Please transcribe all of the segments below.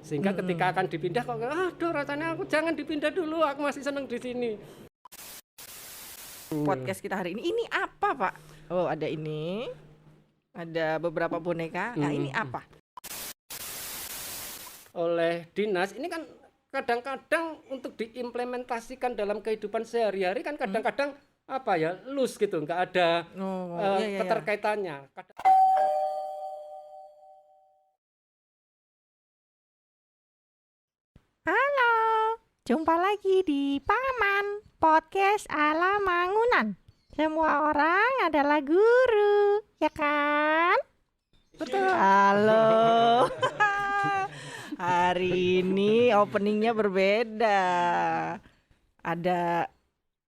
Sehingga ketika akan dipindah kok, aduh rasanya aku jangan dipindah dulu, aku masih senang di sini. Podcast kita hari ini apa Pak? Oh ada ini, ada beberapa boneka. Nah ini apa? Oleh dinas ini kan kadang-kadang untuk diimplementasikan dalam kehidupan sehari-hari kan kadang-kadang apa ya loose gitu, nggak ada Iya. keterkaitannya. Halo, jumpa lagi di Paman Podcast ala Mangunan. Semua orang adalah guru, ya kan? Betul. Halo. Hari ini openingnya berbeda. Ada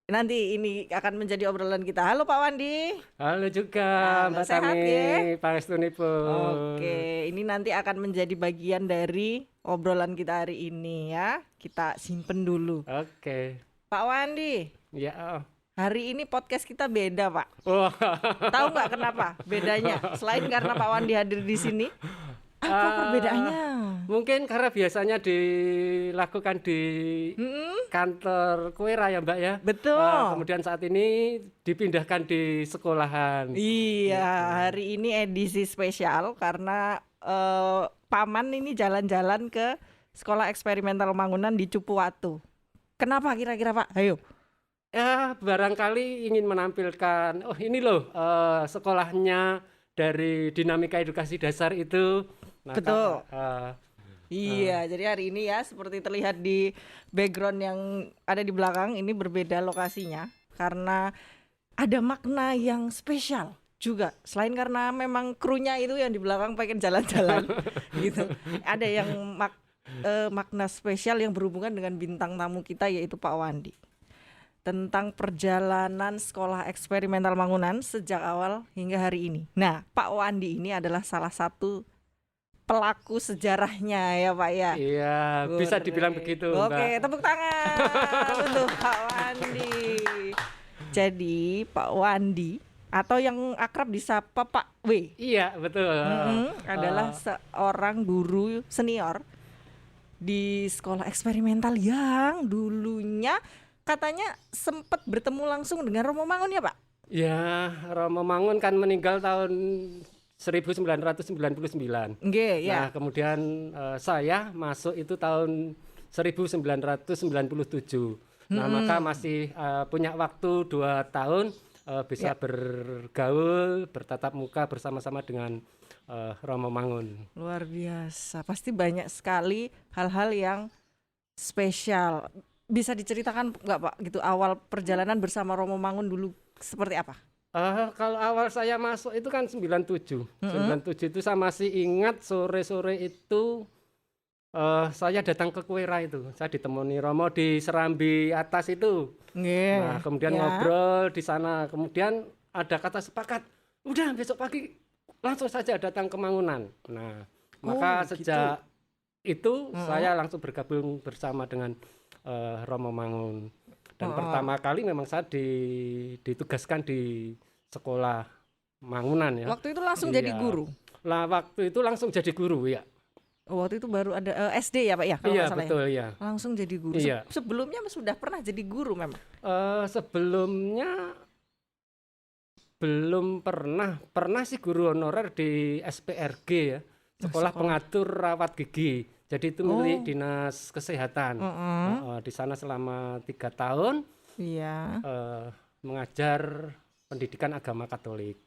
nanti ini akan menjadi obrolan kita. Halo Pak Wandi. Halo juga Halo, Mbak sehat Tami, ya? Pak Restunipun. Oke, ini nanti akan menjadi bagian dari obrolan kita hari ini ya. Kita simpen dulu. Oke. Pak Wandi, Ya. hari ini podcast kita beda Pak. Wah. Tahu nggak kenapa bedanya? Selain karena Pak Wandi hadir di sini, apa perbedaannya? Mungkin karena biasanya dilakukan di kantor Kuera ya Mbak ya. Betul. Kemudian saat ini dipindahkan di sekolahan. Iya, hari ini edisi spesial karena Paman ini jalan-jalan ke Sekolah Eksperimental Mangunan di Cupuwatu. Kenapa kira-kira Pak? Ayo. Ya barangkali ingin menampilkan, oh ini loh sekolahnya dari Dinamika Edukasi Dasar itu. Nah, Betul. Iya, jadi hari ini ya seperti terlihat di background yang ada di belakang ini berbeda lokasinya karena ada makna yang spesial juga. Selain karena memang krunya itu yang di belakang pengen jalan-jalan gitu. Ada yang makna spesial yang berhubungan dengan bintang tamu kita yaitu Pak Wandi. Tentang perjalanan Sekolah Eksperimental Mangunan sejak awal hingga hari ini. Nah, Pak Wandi ini adalah salah satu pelaku sejarahnya ya Pak ya. Iya, bisa dibilang begitu Mbak. Oke, tepuk tangan untuk Pak Wandi. Jadi Pak Wandi atau yang akrab disapa Pak W. Iya, betul. Adalah seorang guru senior di Sekolah Eksperimental yang dulunya katanya sempat bertemu langsung dengan Romo Mangun ya Pak? Ya, Romo Mangun kan meninggal tahun 1999. Nggih, ya. Nah, kemudian saya masuk itu tahun 1997. Nah, maka masih punya waktu 2 tahun bisa bergaul, bertatap muka bersama-sama dengan Romo Mangun. Luar biasa. Pasti banyak sekali hal-hal yang spesial. Bisa diceritakan nggak Pak gitu awal perjalanan bersama Romo Mangun dulu seperti apa? Kalau awal saya masuk itu kan 97. 97 itu saya masih ingat sore-sore itu saya datang ke Kuera itu. Saya ditemani Romo di Serambi atas itu. Nah, kemudian ngobrol di sana. Kemudian ada kata sepakat, udah besok pagi langsung saja datang ke Mangunan. Nah, maka sejak itu saya langsung bergabung bersama dengan Romo Mangun. Dan pertama kali memang saya ditugaskan di sekolah Mangunan ya. Waktu itu langsung jadi guru? Lah waktu itu langsung jadi guru ya. Waktu itu baru ada SD ya Pak ya? Kalau Iya salah betul ya? ya. Langsung jadi guru. Iya. Sebelumnya sudah pernah jadi guru memang? Sebelumnya belum pernah sih guru honorer di SPRG ya. Sekolah Pengatur Rawat Gigi. Jadi itu milik Dinas Kesehatan. Di sana selama 3 tahun mengajar pendidikan agama Katolik.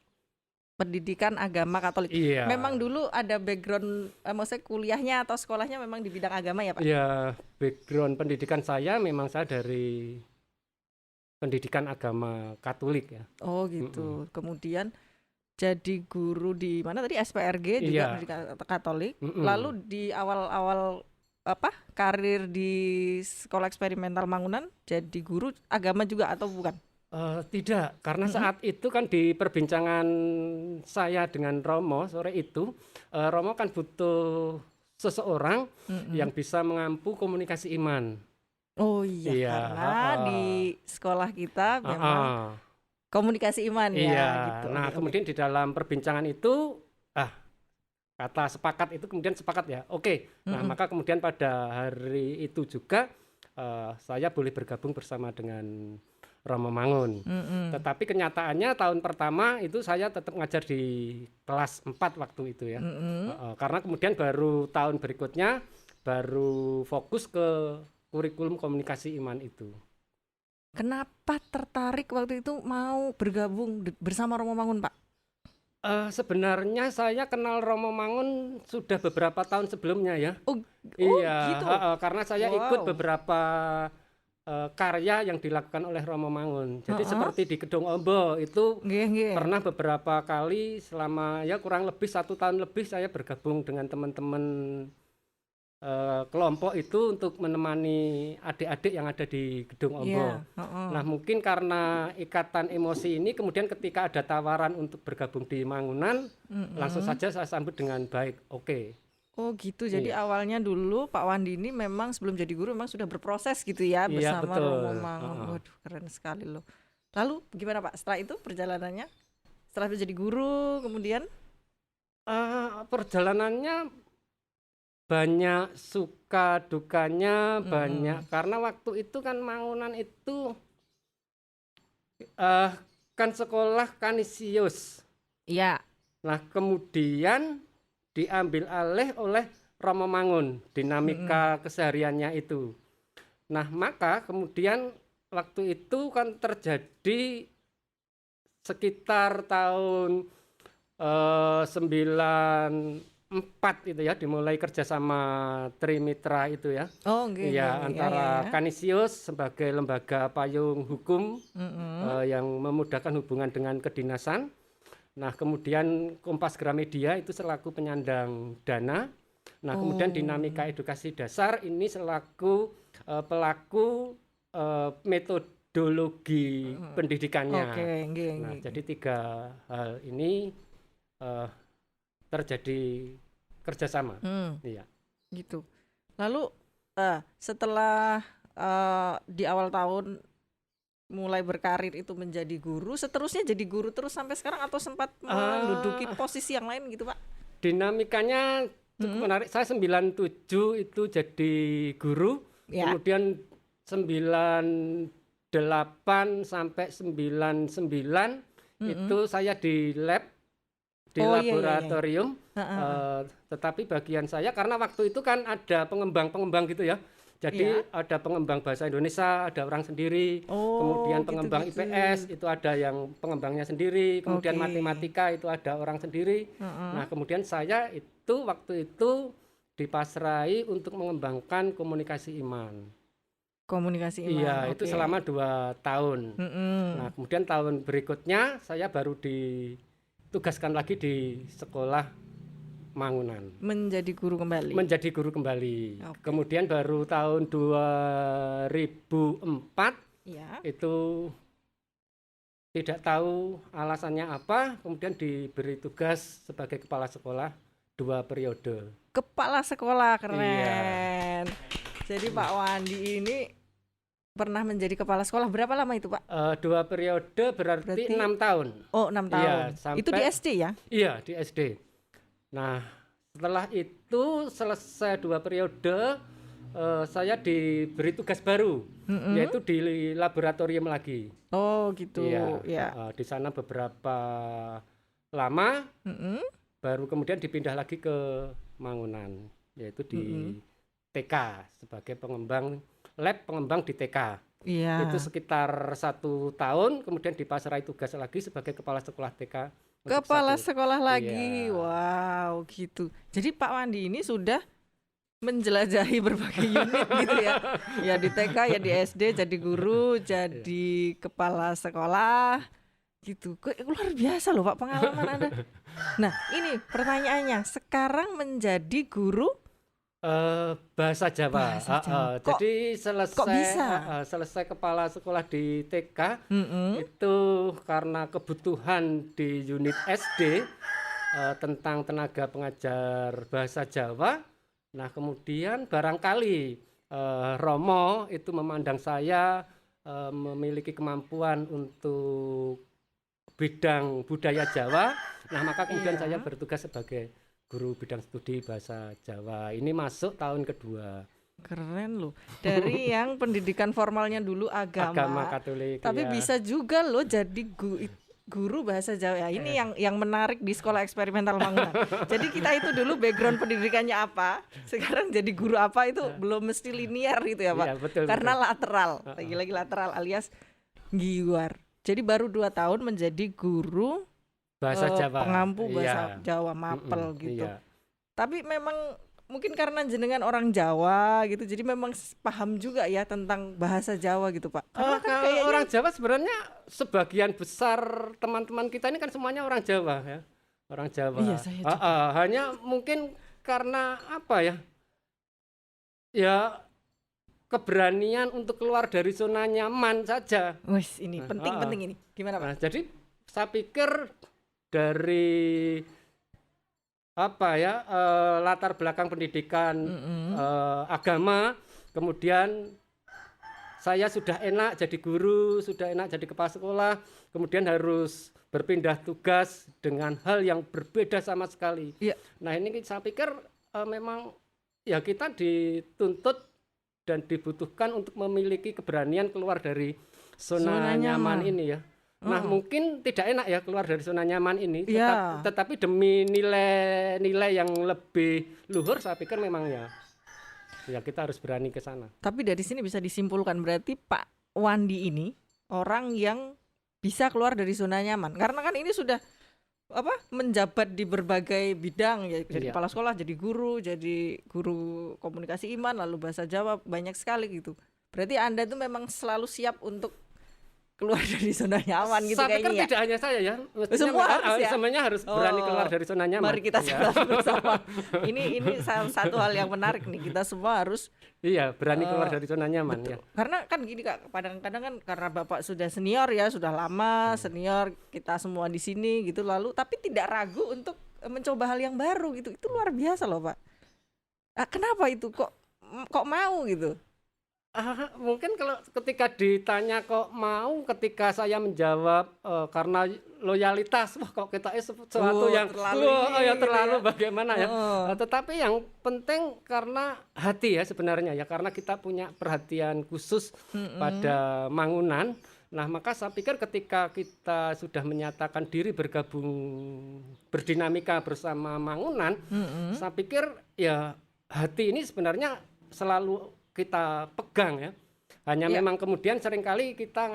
Pendidikan agama Katolik. Iya. Memang dulu ada background, maksudnya kuliahnya atau sekolahnya memang di bidang agama ya Pak? Iya, background pendidikan saya memang saya dari pendidikan agama Katolik ya. Oh gitu. Kemudian jadi guru di mana tadi SPRG juga pendidikan Katolik. Lalu di awal-awal karir di Sekolah Eksperimental Mangunan jadi guru agama juga atau bukan? Tidak, karena saat itu kan di perbincangan saya dengan Romo sore itu, Romo kan butuh seseorang yang bisa mengampu komunikasi iman. Oh iya, karena di sekolah kita memang komunikasi iman ya gitu. Nah, kemudian di dalam perbincangan itu kata sepakat itu kemudian sepakat ya. Oke. Nah, maka kemudian pada hari itu juga saya boleh bergabung bersama dengan Romo Mangun. Tetapi kenyataannya tahun pertama itu saya tetap ngajar di kelas 4 waktu itu ya. Karena kemudian baru tahun berikutnya baru fokus ke kurikulum komunikasi iman itu. Kenapa tertarik waktu itu mau bergabung bersama Romo Mangun, Pak? Sebenarnya saya kenal Romo Mangun sudah beberapa tahun sebelumnya ya. Iya, gitu. karena saya ikut beberapa karya yang dilakukan oleh Romo Mangun. Jadi seperti di Gedung Ombo itu pernah beberapa kali selama ya kurang lebih 1 tahun lebih saya bergabung dengan teman-teman kelompok itu untuk menemani adik-adik yang ada di Gedung Ombo. Nah, mungkin karena ikatan emosi ini kemudian ketika ada tawaran untuk bergabung di Mangunan, langsung saja saya sambut dengan baik. Oke. Oh gitu, jadi awalnya dulu Pak Wandi ini memang sebelum jadi guru memang sudah berproses gitu ya Iya, bersama betul. Romo Mangun. Waduh, keren sekali loh. Lalu gimana Pak setelah itu perjalanannya? Setelah menjadi guru kemudian? Perjalanannya banyak suka dukanya, banyak karena waktu itu kan Mangunan itu kan sekolah Kanisius. Iya. Nah, kemudian diambil alih oleh Romo Mangun, dinamika kesehariannya itu. Nah, maka kemudian waktu itu kan terjadi sekitar tahun 94 itu ya, dimulai kerjasama Trimitra itu ya. Oh, nggih. Ya, antara Kanisius sebagai lembaga payung hukum yang memudahkan hubungan dengan kedinasan. Nah, kemudian Kompas Gramedia itu selaku penyandang dana. Nah, kemudian dinamika edukasi dasar ini selaku pelaku metodologi pendidikannya. Nah, jadi 3 hal ini terjadi kerjasama. Iya. Gitu. Lalu setelah di awal tahun mulai berkarir itu menjadi guru, seterusnya jadi guru terus sampai sekarang atau sempat menduduki posisi yang lain gitu Pak? Dinamikanya cukup menarik. Saya 97 itu jadi guru, kemudian 98 sampai 99 itu saya di lab, di laboratorium. Tetapi bagian saya karena waktu itu kan ada pengembang-pengembang gitu ya. Jadi ada pengembang bahasa Indonesia, ada orang sendiri, kemudian pengembang IPS itu ada yang pengembangnya sendiri, kemudian matematika itu ada orang sendiri. Nah, kemudian saya itu waktu itu dipasrai untuk mengembangkan komunikasi iman. Komunikasi iman. Iya, itu selama 2 tahun. Nah, kemudian tahun berikutnya saya baru ditugaskan lagi di sekolah Mangunan. Menjadi guru kembali. Menjadi guru kembali. Kemudian baru tahun 2004 itu tidak tahu alasannya apa, kemudian diberi tugas sebagai kepala sekolah 2 periode. Kepala sekolah, keren. Jadi Pak Wandi ini pernah menjadi kepala sekolah berapa lama itu Pak? 2 periode berarti 6 tahun. Oh, 6 tahun. Iya, itu di SD ya? Iya, di SD. Nah, setelah itu selesai 2 periode, saya diberi tugas baru, yaitu di laboratorium lagi. Oh, gitu. Iya. Di sana beberapa lama, baru kemudian dipindah lagi ke Mangunan, yaitu di TK sebagai pengembang lab pengembang di TK. Iya. Itu sekitar 1 tahun, kemudian dipasrai tugas lagi sebagai kepala sekolah TK. Kepala sekolah lagi. Wow, gitu. Jadi Pak Wandi ini sudah menjelajahi berbagai unit gitu ya. Ya di TK, ya di SD, jadi guru, jadi kepala sekolah gitu. Luar biasa loh Pak pengalaman Anda. Nah, ini pertanyaannya, sekarang menjadi guru bahasa Jawa. Jadi selesai kepala sekolah di TK itu karena kebutuhan di unit SD tentang tenaga pengajar bahasa Jawa. Nah, kemudian barangkali Romo itu memandang saya memiliki kemampuan untuk bidang budaya Jawa. Nah, maka kemudian saya bertugas sebagai guru bidang studi bahasa Jawa. Ini masuk tahun kedua. Keren loh. Dari yang pendidikan formalnya dulu Agama Katolik. tapi ya. bisa juga loh jadi guru bahasa Jawa. Ya, ini yang menarik di sekolah eksperimental Mangunan. Jadi kita itu dulu background pendidikannya apa, sekarang jadi guru apa itu belum mesti linear gitu ya Pak. Iya, betul, Karena betul. lateral, lagi-lagi lateral alias giwar. Jadi baru 2 tahun menjadi guru Bahasa Jawa. pengampu bahasa Iya. Jawa mapel gitu. Iya. Tapi memang mungkin karena jenengan orang Jawa gitu, jadi memang paham juga ya tentang bahasa Jawa gitu Pak. Karena kan Kalau kayaknya orang Jawa sebenarnya sebagian besar teman-teman kita ini kan semuanya orang Jawa ya. Orang Jawa. Iya, saya juga. Hanya mungkin karena apa ya? Ya keberanian untuk keluar dari zona nyaman saja. wes ini penting ini. Gimana Pak? Nah, jadi saya pikir dari apa ya latar belakang pendidikan agama, kemudian saya sudah enak jadi guru, sudah enak jadi kepala sekolah, kemudian harus berpindah tugas dengan hal yang berbeda sama sekali. Iya. Nah ini saya pikir memang ya kita dituntut dan dibutuhkan untuk memiliki keberanian keluar dari zona Zona nyaman. nyaman ini ya. Nah mungkin tidak enak ya keluar dari zona nyaman ini, Iya. tetapi demi nilai-nilai yang lebih luhur saya pikir memang ya kita harus berani ke sana. Tapi dari sini bisa disimpulkan berarti Pak Wandi ini orang yang bisa keluar dari zona nyaman. Karena kan ini sudah menjabat di berbagai bidang ya, jadi Iya. kepala sekolah, jadi guru komunikasi iman, lalu bahasa Jawa, banyak sekali gitu. Berarti Anda tuh memang selalu siap untuk keluar dari zona nyaman gitu Saya pikir kayaknya ya. tidak hanya saya ya, mestinya Semua harus ya? semuanya harus berani keluar dari zona nyaman. Mari kita Ya. coba bersama. Ini salah satu hal yang menarik nih. Kita semua harus Iya, berani keluar dari zona nyaman ya. karena kan gini Kak, kadang-kadang kan karena Bapak sudah senior ya, sudah lama senior, kita semua di sini gitu, lalu tapi tidak ragu untuk mencoba hal yang baru gitu. Itu luar biasa loh Pak. Kenapa itu kok mau gitu? Mungkin kalau ketika ditanya kok mau, ketika saya menjawab karena loyalitas, wah kok kita sesuatu yang terlalu ya ini terlalu gitu ya. bagaimana ya. Tetapi yang penting karena hati ya sebenarnya ya, karena kita punya perhatian khusus pada Mangunan. Nah maka saya pikir ketika kita sudah menyatakan diri bergabung berdinamika bersama Mangunan, saya pikir ya hati ini sebenarnya selalu kita pegang ya. Hanya Ya. memang kemudian seringkali kita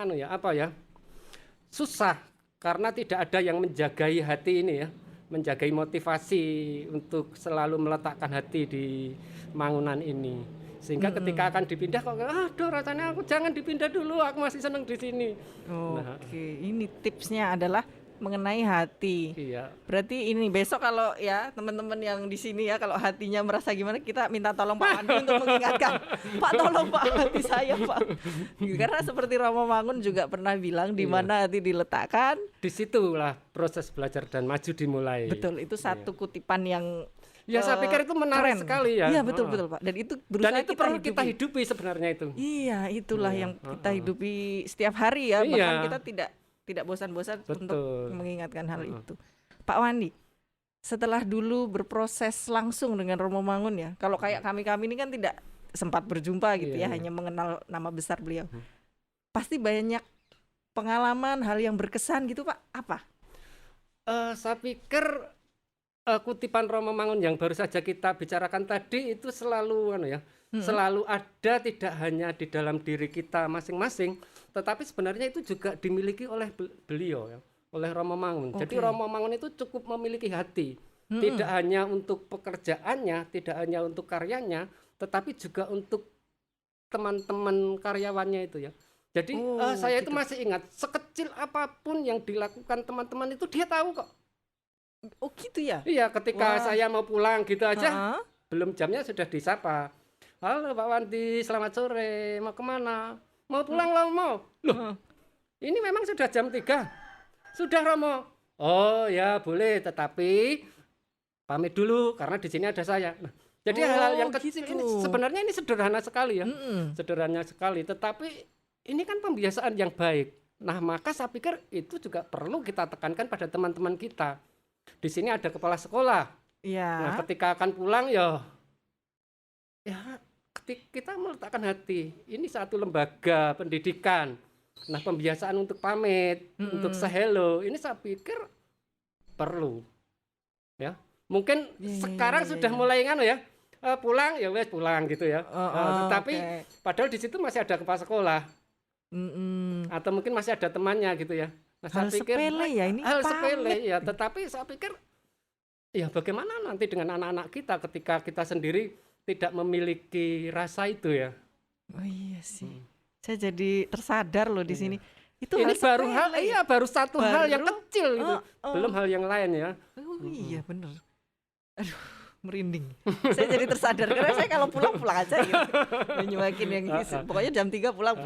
susah karena tidak ada yang menjagai hati ini ya, menjagai motivasi untuk selalu meletakkan hati di Mangunan ini. Sehingga ketika akan dipindah kok aduh rasanya aku jangan dipindah dulu, aku masih senang di sini. Oke, ini tipsnya adalah mengenai hati. Iya. Berarti ini besok kalau ya teman-teman yang di sini ya, kalau hatinya merasa gimana, kita minta tolong Pak Wandi untuk mengingatkan, Pak tolong Pak hati saya Pak. Karena seperti Romo Mangun juga pernah bilang, di mana hati diletakkan. Disitulah proses belajar dan maju dimulai. Betul, itu satu kutipan yang Ya saya pikir itu menarik keren sekali ya. Iya betul Pak. Dan itu berusaha Dan itu perlu hidupi. kita hidupi sebenarnya itu. Iya, itulah Iya, yang kita hidupi setiap hari ya. Iya. Bahkan kita tidak bosan-bosan Betul. untuk mengingatkan hal itu. Pak Wandi, setelah dulu berproses langsung dengan Romo Mangun ya. Kalau kayak kami ini kan tidak sempat berjumpa gitu Iya, ya, iya. hanya mengenal nama besar beliau. Pasti banyak pengalaman, hal yang berkesan gitu Pak. Apa? Saya pikir kutipan Romo Mangun yang baru saja kita bicarakan tadi itu selalu selalu ada, tidak hanya di dalam diri kita masing-masing, tetapi sebenarnya itu juga dimiliki oleh beliau ya, oleh Romo Mangun. Jadi Oke. Romo Mangun itu cukup memiliki hati, tidak hanya untuk pekerjaannya, tidak hanya untuk karyanya, tetapi juga untuk teman-teman karyawannya itu ya. Jadi saya itu masih ingat, sekecil apapun yang dilakukan teman-teman itu dia tahu kok. Oh gitu ya? Iya, ketika Wah. saya mau pulang gitu aja, Heeh. belum jamnya sudah disapa. Halo Pak Wandi, selamat sore, mau kemana? Mau pulang Romo? Loh, ini memang sudah jam 3. Sudah Romo? Oh ya boleh, tetapi pamit dulu karena di sini ada saya. Nah, jadi hal-hal yang kecil ini gitu. sebenarnya ini sederhana sekali ya. Sederhana sekali, tetapi ini kan pembiasaan yang baik. Nah maka saya pikir itu juga perlu kita tekankan pada teman-teman kita. Di sini ada kepala sekolah, Nah, Iya. ketika akan pulang ya kita meletakkan hati. Ini satu lembaga pendidikan. Nah, pembiasaan untuk pamit, untuk sehelo, ini saya pikir perlu. Ya. Mungkin sekarang sudah mulai pulang ya wes pulang gitu ya. Tetapi padahal di situ masih ada kepala sekolah. Atau mungkin masih ada temannya gitu ya. Nah, Hal saya pikir sepele ya ini. hal pamit. sepele ya, tetapi saya pikir ya bagaimana nanti dengan anak-anak kita ketika kita sendiri tidak memiliki rasa itu ya. Oh iya sih. Saya jadi tersadar loh di sini. Itu Ini hal baru sepele. baru satu hal yang Baru. kecil gitu. Belum hal yang lain ya. Oh iya bener. Aduh, merinding. Saya jadi tersadar karena saya kalau pulang aja gitu. Nyuakin yang pokoknya jam 3 pulang.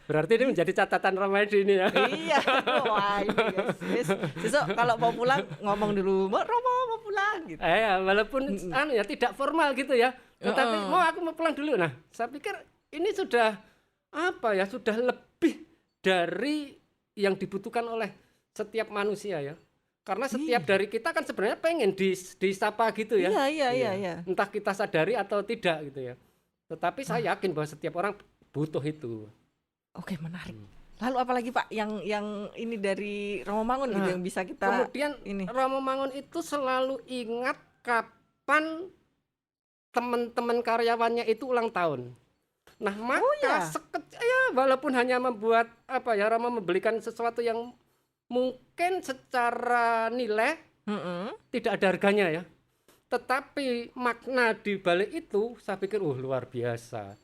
Berarti ini menjadi catatan Ramadi ini ya. Iya. Wah, yes. Besok kalau mau pulang ngomong dulu, Romo mau pulang gitu. Walaupun ya tidak formal gitu ya. Tetapi aku mau pulang dulu. Nah, saya pikir ini sudah sudah lebih dari yang dibutuhkan oleh setiap manusia ya. Karena setiap dari kita kan sebenarnya pengen disapa gitu ya. Iya. Entah kita sadari atau tidak gitu ya. Tetapi saya yakin bahwa setiap orang butuh itu. Oke, menarik. Lalu apalagi Pak yang ini dari Romo Mangun gitu yang bisa kita Kemudian ini. Romo Mangun itu selalu ingat kapan teman-teman karyawannya itu ulang tahun. Nah, maka walaupun hanya membuat Romo membelikan sesuatu yang mungkin secara nilai tidak ada harganya ya. Tetapi makna di balik itu saya pikir luar biasa.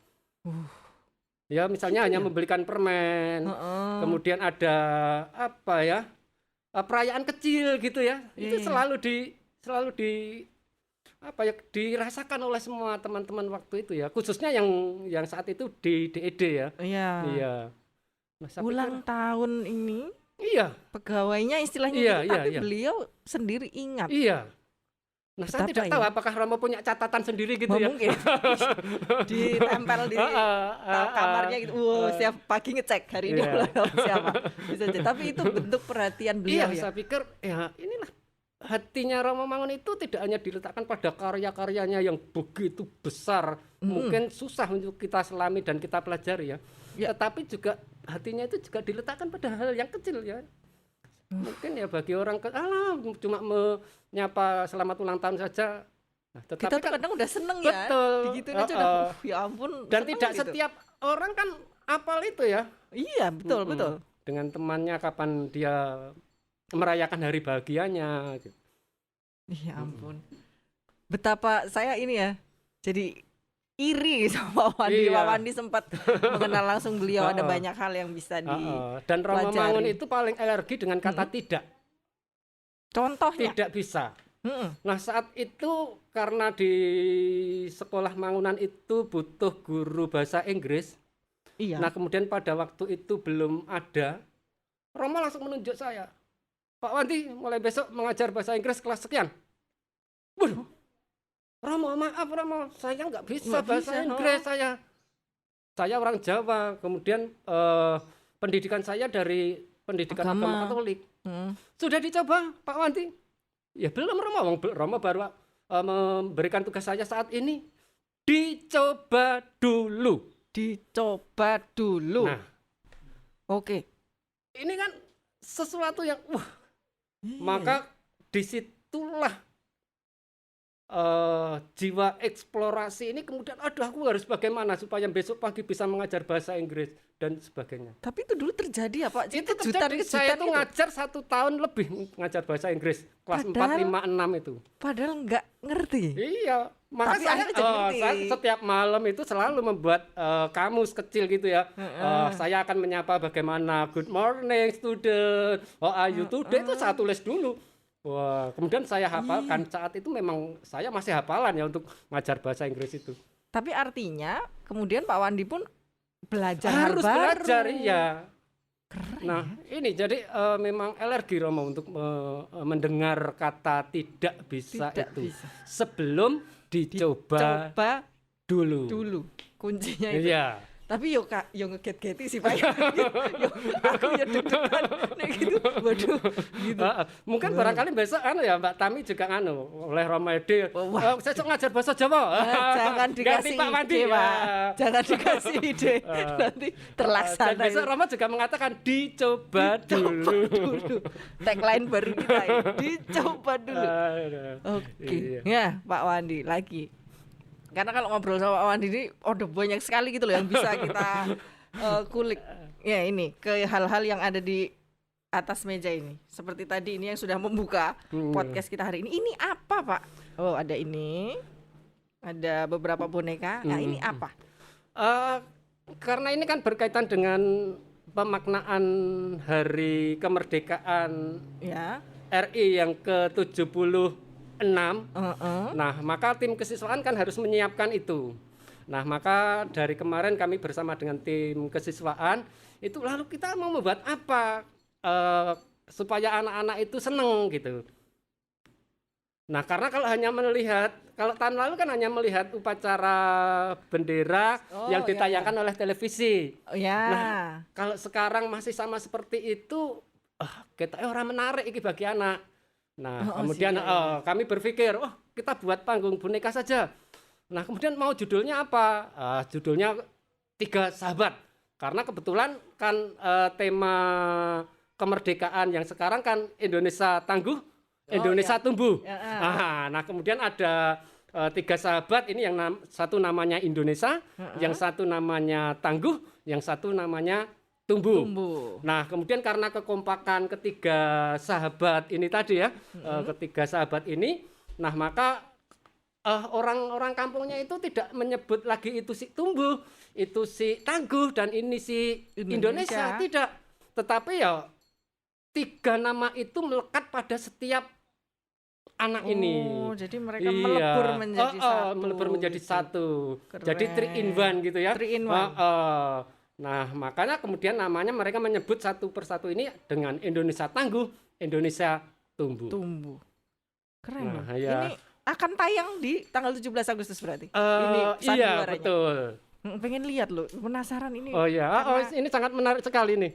Ya misalnya hanya membelikan permen, kemudian ada perayaan kecil gitu ya. Itu selalu dirasakan oleh semua teman-teman waktu itu ya. Khususnya yang saat itu di DED ya. Iya. Nah, Ulang tahun ini. Iya. Pegawainya istilahnya tapi beliau sendiri ingat. Iya. Nah, saya tidak tahu apakah Romo punya catatan sendiri gitu ya. Mungkin. Ditempel di kamarnya gitu. Setiap pagi ngecek hari ini ulang tahun siapa. Bisa jadi. Tapi itu bentuk perhatian beliau ya. Saya pikir inilah hatinya Romo Mangun itu tidak hanya diletakkan pada karya-karyanya yang begitu besar, mungkin susah untuk kita selami dan kita pelajari ya. Tetapi juga hatinya itu juga diletakkan pada hal yang kecil ya. Mungkin ya bagi orang cuma menyapa selamat ulang tahun saja. Nah, tetapi kita tuh kadang udah seneng ya. Betul. Digituin aja udah ya ampun. Dan tidak gitu. setiap orang kan apal itu ya. Iya, betul. Dengan temannya kapan dia merayakan hari bahagianya gitu. Ya ampun. Betapa saya ini ya. Jadi iri sama Wandi. Pak Wandi sempat mengenal langsung beliau, ada banyak hal yang bisa dan Romo Mangun itu paling alergi dengan kata tidak. Contohnya? Tidak bisa. Nah, saat itu karena di sekolah Mangunan itu butuh guru bahasa Inggris. Iya. Nah, kemudian pada waktu itu belum ada. Romo langsung menunjuk saya. Pak Wandi, mulai besok mengajar bahasa Inggris kelas sekian. Waduh. Romo, maaf Romo, saya nggak bisa bahasa Inggris saya orang Jawa, kemudian pendidikan saya dari pendidikan agama Katolik. Sudah dicoba Pak Wandi? Ya belum Romo baru memberikan tugas saya saat ini. Dicoba dulu. Nah, oke. Ini kan sesuatu yang maka disitulah jiwa eksplorasi ini kemudian aku harus bagaimana supaya besok pagi bisa mengajar bahasa Inggris dan sebagainya. Tapi itu dulu terjadi ya Pak? Itu terjadi, saya itu ngajar 1 tahun lebih ngajar bahasa Inggris kelas 4, 5, 6 itu. Padahal nggak ngerti. Iya, maka saya setiap malam itu selalu membuat kamus kecil gitu ya. Saya akan menyapa bagaimana good morning student, how are you today, itu saya tulis dulu. Wah, kemudian saya hafalkan. Saat itu memang saya masih hafalan ya untuk ngajar bahasa Inggris itu. Tapi artinya kemudian Pak Wandi pun belajar harus belajar, iya. Keren, nah ini jadi memang alergi Romo untuk mendengar kata tidak bisa itu sebelum dicoba dulu. Kuncinya itu. Iya. Tapi yo Kak, yo ngeget-geti sih Pak. Yo aku yo deg-degan nek gitu. Waduh, gitu. Mungkin barangkali besok ya Mbak Tami juga oleh Romede. Sesuk ngajar bahasa Jawa. Jangan dikasih Pak Wandi, ide, Pak. ya. Jangan dikasih ide. Nanti terlaksana. Dan besok itu. Roma juga mengatakan dicoba Coba dulu. dulu. Tagline baru kita ini. Dicoba dulu. Oke. Iya. Ya, Pak Wandi lagi. Karena kalau ngobrol sama Pak Wandi ini udah banyak sekali gitu loh yang bisa kita kulik. Ya ini ke hal-hal yang ada di atas meja ini. Seperti tadi ini yang sudah membuka podcast kita hari ini. Ini apa, Pak? Oh, ada ini. Ada beberapa boneka. Nah, ini apa? Karena ini kan berkaitan dengan pemaknaan Hari Kemerdekaan Ya. RI yang ke-76. Nah, maka tim kesiswaan kan harus menyiapkan itu. Nah, maka dari kemarin kami bersama dengan tim kesiswaan itu lalu kita mau membuat apa supaya anak-anak itu seneng gitu. Nah, karena kalau tahun lalu kan hanya melihat upacara bendera yang ditayangkan oleh televisi. Oh, ya. Nah, kalau sekarang masih sama seperti itu, kita orang menarik iki bagi anak. Nah, kemudian kami berpikir, kita buat panggung boneka saja. Nah, kemudian mau judulnya apa? Judulnya 3 Sahabat. Karena kebetulan kan tema kemerdekaan yang sekarang kan Indonesia tangguh, Indonesia tumbuh. Nah, kemudian ada 3 sahabat ini yang satu namanya Indonesia, yang satu namanya tangguh, yang satu namanya tumbuh. Nah, kemudian karena kekompakan ketiga sahabat ini tadi ya, ketiga sahabat ini, nah maka orang-orang kampungnya itu tidak menyebut lagi itu si tumbuh, itu si tangguh, dan ini si Indonesia. Tidak. Tetapi ya 3 nama itu melekat pada setiap anak ini. Jadi mereka melebur menjadi satu. Melebur menjadi gitu. satu. Keren. Jadi 3 in 1 gitu ya. 3 in 1. Nah, makanya kemudian namanya mereka menyebut satu persatu ini dengan Indonesia tangguh, Indonesia tumbuh. Keren loh. Nah, ya. Ini akan tayang di tanggal 17 Agustus berarti. Ini iya, sandiwaranya. betul. Pengen lihat loh, penasaran ini. Oh ya, ini sangat menarik sekali nih.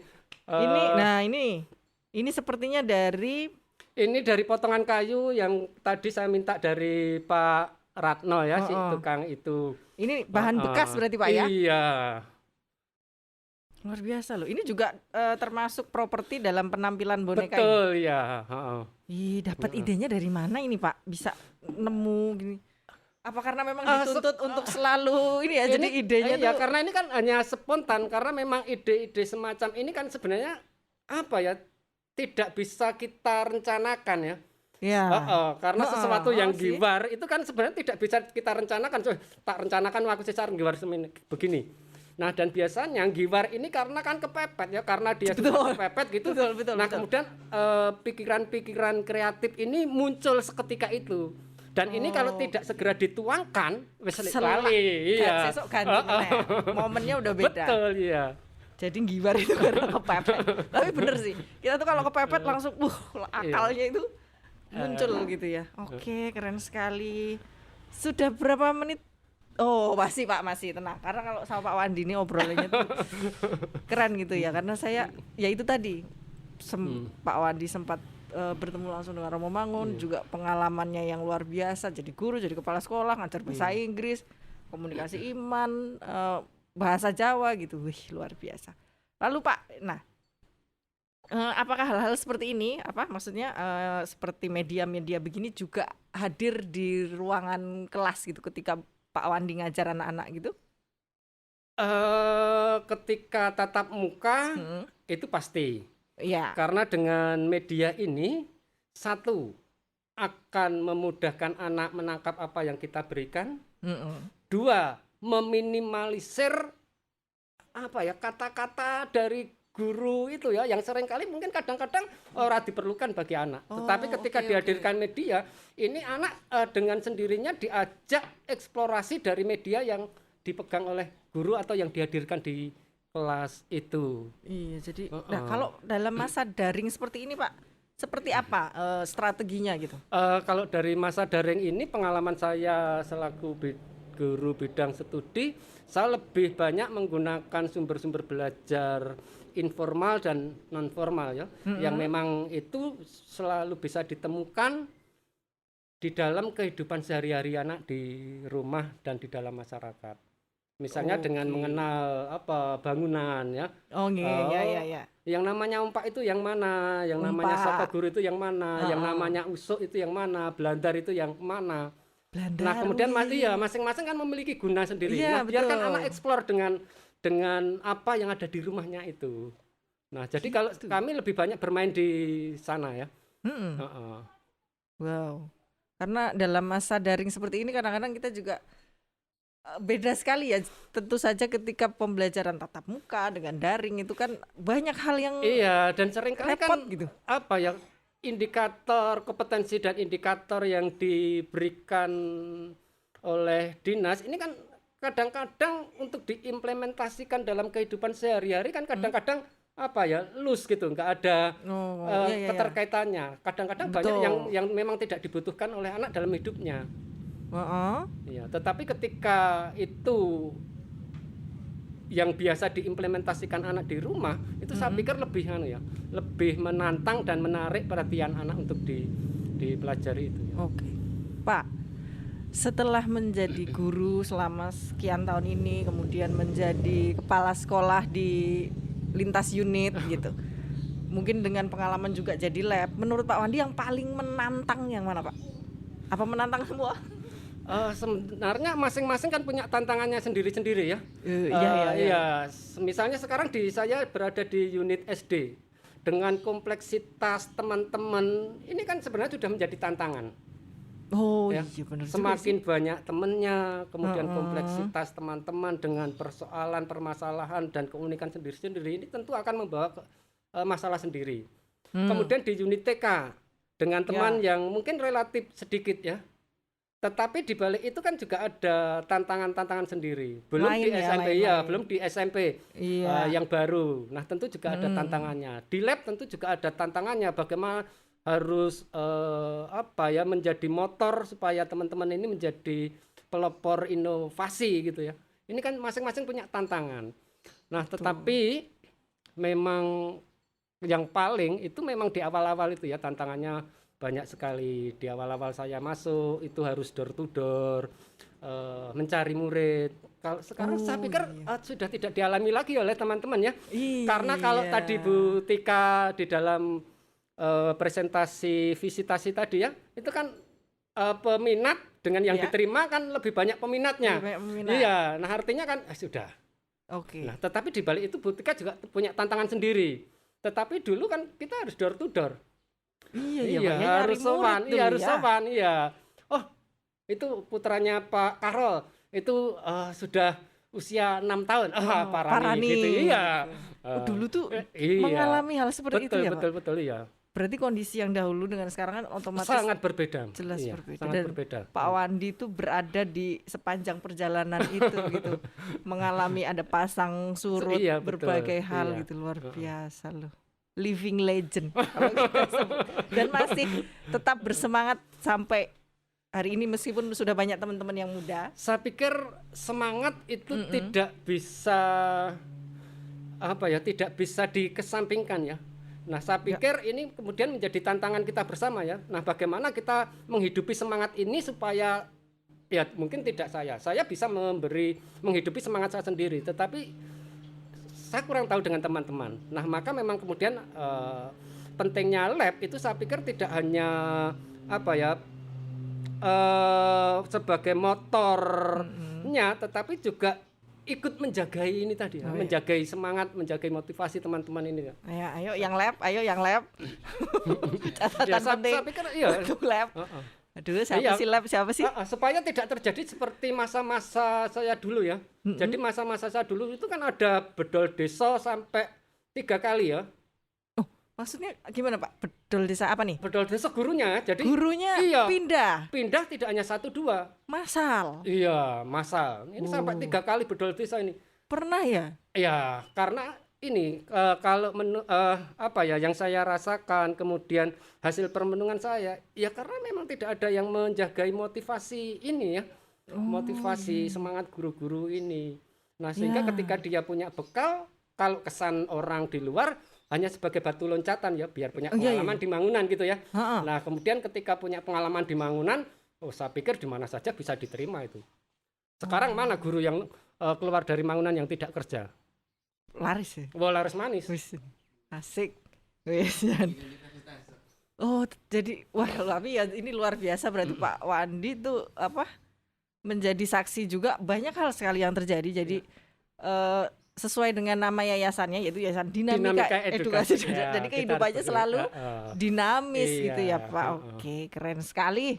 Ini sepertinya dari potongan kayu yang tadi saya minta dari Pak Ratno ya, si tukang itu. Ini bahan bekas berarti Pak ya? Iya. Luar biasa loh. Ini juga termasuk properti dalam penampilan boneka Betul ini. ya. Dapat idenya dari mana ini Pak? Bisa nemu gini. Apa karena memang dituntut untuk selalu ini ya? Jadi idenya ya tuh. karena ini kan hanya spontan, karena memang ide-ide semacam ini kan sebenarnya apa ya? Tidak bisa kita rencanakan ya. Ya. Karena sesuatu yang giwar itu kan sebenarnya tidak bisa kita rencanakan. Tak rencanakan waktu secara giwar begini. Nah, dan biasanya giwar ini karena kan kepepet ya, karena dia sudah kepepet gitu. Betul. Kemudian pikiran-pikiran kreatif ini muncul seketika itu. Dan ini kalau tidak segera dituangkan, wis lali. Iya. Sesuk ganti momennya udah beda. Betul, iya. Jadi giwar itu karena kepepet. Tapi bener sih. Kita tuh kalau kepepet langsung akalnya itu muncul gitu ya. Oke, keren sekali. Sudah berapa menit? Oh, masih Pak, masih tenang. Karena kalau sama Pak Wandi ini obrolannya tuh keren gitu ya. Karena saya ya itu tadi Pak Wandi sempat bertemu langsung dengan Romo Mangun, juga pengalamannya yang luar biasa, jadi guru, jadi kepala sekolah, ngajar bahasa Inggris, komunikasi iman, bahasa Jawa gitu. Wih, luar biasa. Lalu Pak, apakah hal-hal seperti ini, maksudnya seperti media-media begini juga hadir di ruangan kelas gitu ketika Pak Wandi ngajar anak-anak gitu? Ketika tatap muka itu pasti. Ya. Karena dengan media ini, satu, akan memudahkan anak menangkap apa yang kita berikan. Dua, meminimalisir kata-kata dari guru itu ya, yang seringkali mungkin kadang-kadang diperlukan bagi anak. Tetapi ketika dihadirkan media, ini anak dengan sendirinya diajak eksplorasi dari media yang dipegang oleh guru atau yang dihadirkan di kelas itu. Iya, jadi kalau dalam masa daring seperti ini Pak, seperti apa strateginya gitu? Kalau dari masa daring ini, pengalaman saya selaku guru bidang studi, saya lebih banyak menggunakan sumber-sumber belajar informal dan non formal ya, yang memang itu selalu bisa ditemukan di dalam kehidupan sehari-hari anak di rumah dan di dalam masyarakat. Misalnya dengan mengenal bangunan ya. Oh iya ya. Yang namanya umpak itu yang mana, yang namanya saka guru itu yang mana, yang namanya usuk itu yang mana, blandar itu yang mana. Blandar. Nah, kemudian masing-masing kan memiliki guna sendiri. Iya, Nah, biarkan betul. anak eksplor dengan apa yang ada di rumahnya itu. Nah, jadi kalau kami lebih banyak bermain di sana ya. Heeh. Wow. Karena dalam masa daring seperti ini kadang-kadang kita juga beda sekali ya. Tentu saja ketika pembelajaran tatap muka dengan daring itu kan banyak hal yang Iya, dan seringkali repot kan gitu. apa ya, indikator kompetensi dan indikator yang diberikan oleh dinas ini kan kadang-kadang untuk diimplementasikan dalam kehidupan sehari-hari kan kadang-kadang apa ya, loose gitu, nggak ada Iya. keterkaitannya. Kadang-kadang banyak Betul. yang memang tidak dibutuhkan oleh anak dalam hidupnya. Heeh. Iya, tetapi ketika itu yang biasa diimplementasikan anak di rumah itu saya pikir lebih lebih menantang dan menarik perhatian anak untuk dipelajari itu. Oke. Pak, setelah menjadi guru selama sekian tahun ini, kemudian menjadi kepala sekolah di lintas unit gitu. Mungkin dengan pengalaman juga jadi lab. Menurut Pak Wandi yang paling menantang yang mana, Pak? Apa menantang semua? Sebenarnya masing-masing kan punya tantangannya sendiri-sendiri ya. Iya. Misalnya sekarang saya berada di unit SD dengan kompleksitas teman-teman ini kan sebenarnya sudah menjadi tantangan. Oh Ya. iya benar. Semakin banyak temennya, kemudian kompleksitas teman-teman dengan persoalan, permasalahan dan keunikan sendiri-sendiri ini tentu akan membawa masalah sendiri. Kemudian di unit TK dengan teman yang mungkin relatif sedikit ya, tetapi di balik itu kan juga ada tantangan-tantangan sendiri. Belum di SMP belum di SMP yang baru. Nah tentu juga ada tantangannya. Di lab tentu juga ada tantangannya. Bagaimana harus menjadi motor supaya teman-teman ini menjadi pelopor inovasi gitu ya. Ini kan masing-masing punya tantangan. Nah, tetapi memang yang paling itu memang di awal-awal itu ya, tantangannya banyak sekali. Di awal-awal saya masuk itu harus door to door, mencari murid. Kalau sekarang saya pikir sudah tidak dialami lagi oleh teman-teman ya. Karena kalau tadi Bu Tika di dalam presentasi visitasi tadi ya, itu kan peminat dengan yang diterima kan lebih banyak peminatnya. Iya, nah artinya kan sudah. Oke. Nah, tetapi di balik itu Bu Tika juga punya tantangan sendiri. Tetapi dulu kan kita harus door to door. Iya, harus sowan, iya. Oh, itu putranya Pak Karol itu sudah usia 6 tahun. Parani gitu. Iya. Dulu tuh mengalami hal seperti itu ya, Pak? Betul, iya. Berarti kondisi yang dahulu dengan sekarang kan otomatis sangat berbeda. Jelas iya, berbeda. Sangat Dan berbeda. Pak Wandi itu berada di sepanjang perjalanan itu gitu. Mengalami ada pasang surut berbagai hal gitu, luar biasa loh. Living legend kalau kita sebut. Dan masih tetap bersemangat sampai hari ini meskipun sudah banyak teman-teman yang muda. Saya pikir semangat itu tidak bisa tidak bisa dikesampingkan ya. Nah, saya pikir ini kemudian menjadi tantangan kita bersama ya. Nah, bagaimana kita menghidupi semangat ini supaya ya mungkin tidak saya bisa menghidupi semangat saya sendiri, tetapi saya kurang tahu dengan teman-teman. Nah, maka memang kemudian pentingnya lab itu saya pikir tidak hanya sebagai motornya, tetapi juga ikut menjagai ini tadi, menjagai semangat, menjagai motivasi teman-teman ini. Ayo yang lab. Catatan penting. Saya pikir iya. Lab. Aduh, siapa sih? Supaya tidak terjadi seperti masa-masa saya dulu ya. Jadi masa-masa saya dulu itu kan ada bedol desa sampai 3 kali ya. Oh, maksudnya gimana Pak? Bedol desa apa nih? Bedol desa gurunya. Jadi gurunya pindah tidak hanya 1-2. Massal. Iya, massal. Ini sampai 3 kali bedol desa ini. Pernah ya? Iya, karena ini kalau yang saya rasakan kemudian hasil permenungan saya ya karena memang tidak ada yang menjagai motivasi ini ya. motivasi semangat guru-guru ini. Nah, sehingga Ya. ketika dia punya bekal, kalau kesan orang di luar hanya sebagai batu loncatan ya, biar punya Oh, iya, pengalaman di Mangunan gitu ya. Heeh. Nah, kemudian ketika punya pengalaman di Mangunan, saya pikir di mana saja bisa diterima itu. Sekarang mana guru yang keluar dari Mangunan yang tidak kerja? Laris ya. Wah, laris manis. Wis. Asik. Wis. Jan. Oh, jadi wah tapi ya ini luar biasa berarti Pak Wandi tuh apa? Menjadi saksi juga banyak hal sekali yang terjadi. Jadi sesuai dengan nama yayasannya yaitu Yayasan Dinamika Edukasi. Ya, Jadi kita kehidupannya harus selalu dinamis Iya, gitu ya Pak. heeh. Oke, keren sekali.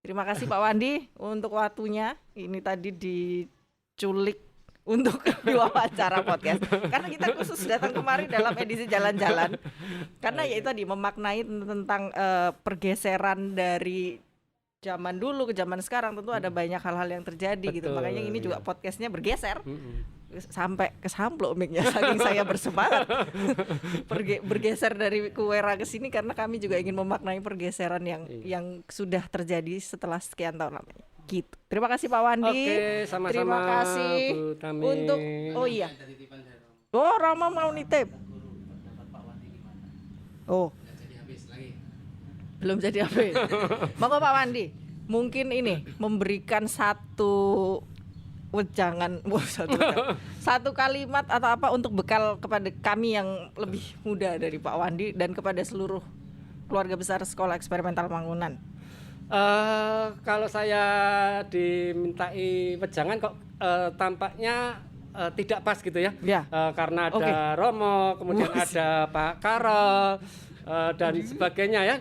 Terima kasih Pak Wandi untuk waktunya. Ini tadi diculik untuk diwawancara podcast. Karena kita khusus datang kemari dalam edisi jalan-jalan. Karena ya itu tadi memaknai tentang pergeseran dari zaman dulu ke zaman sekarang, tentu ada banyak hal-hal yang terjadi gitu. Betul, Makanya ini juga iya. podcastnya bergeser. Mm-mm. Sampai kesamplok mic-nya saking saya bersemangat bergeser dari Kuwera ke sini karena kami juga ingin memaknai pergeseran yang sudah terjadi setelah sekian tahun lamanya. Gitu. Terima kasih Pak Wandi. Oke, sama-sama Terima kasih Bu Tami. untuk Rama mau nitip. Oh. Belum jadi habis. Monggo Pak Wandi. Mungkin ini memberikan satu satu kalimat atau apa untuk bekal kepada kami yang lebih muda dari Pak Wandi dan kepada seluruh keluarga besar Sekolah Eksperimental Mangunan. Kalau saya dimintai wejangan kok tampaknya tidak pas gitu ya. Ya. Karena ada Oke. Romo, kemudian ada Pak Karol dan sebagainya ya.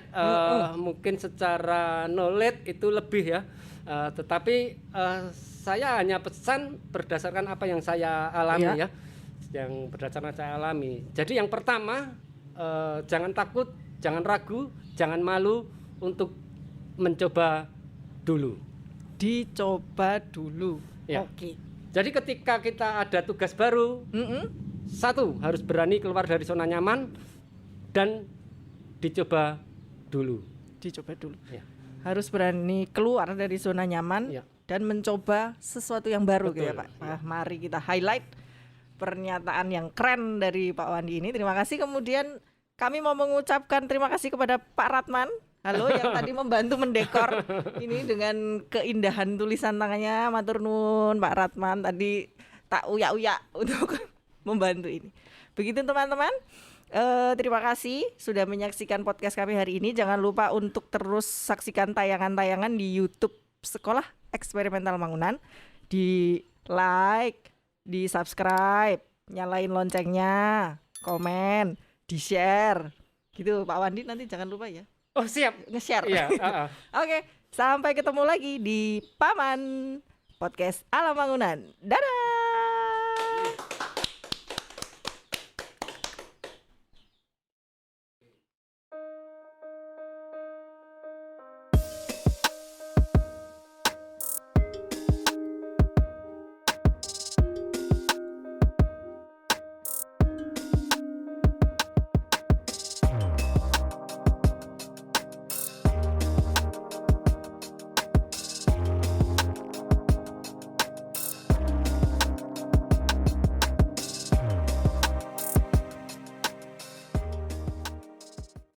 Mungkin secara knowledge itu lebih ya. Tetapi saya hanya pesan berdasarkan apa yang saya alami ya. Yang berdasarkan saya alami. Jadi yang pertama jangan takut, jangan ragu, jangan malu untuk mencoba dulu. Dicoba dulu. Ya. Oke. Jadi ketika kita ada tugas baru, satu harus berani keluar dari zona nyaman dan dicoba dulu. Dicoba dulu. Ya. Harus berani keluar dari zona nyaman Ya. dan mencoba sesuatu yang baru gitu ya Betul. Pak. Nah, mari kita highlight pernyataan yang keren dari Pak Wandi ini. Terima kasih. Kemudian kami mau mengucapkan terima kasih kepada Pak Ratman. Halo yang tadi membantu mendekor ini dengan keindahan tulisan tangannya. Matur nuwun Pak Ratman, tadi tak uyak-uyak untuk membantu ini. Begitu teman-teman. Terima kasih sudah menyaksikan podcast kami hari ini. Jangan lupa untuk terus saksikan tayangan-tayangan di YouTube Sekolah Eksperimental Mangunan. Di like, di subscribe, nyalain loncengnya, komen, di share. Gitu Pak Wandi, nanti jangan lupa ya Oh siap. nge-share. Iya. Oke, sampai ketemu lagi di Paman Podcast Ala Mangunan. Dadah.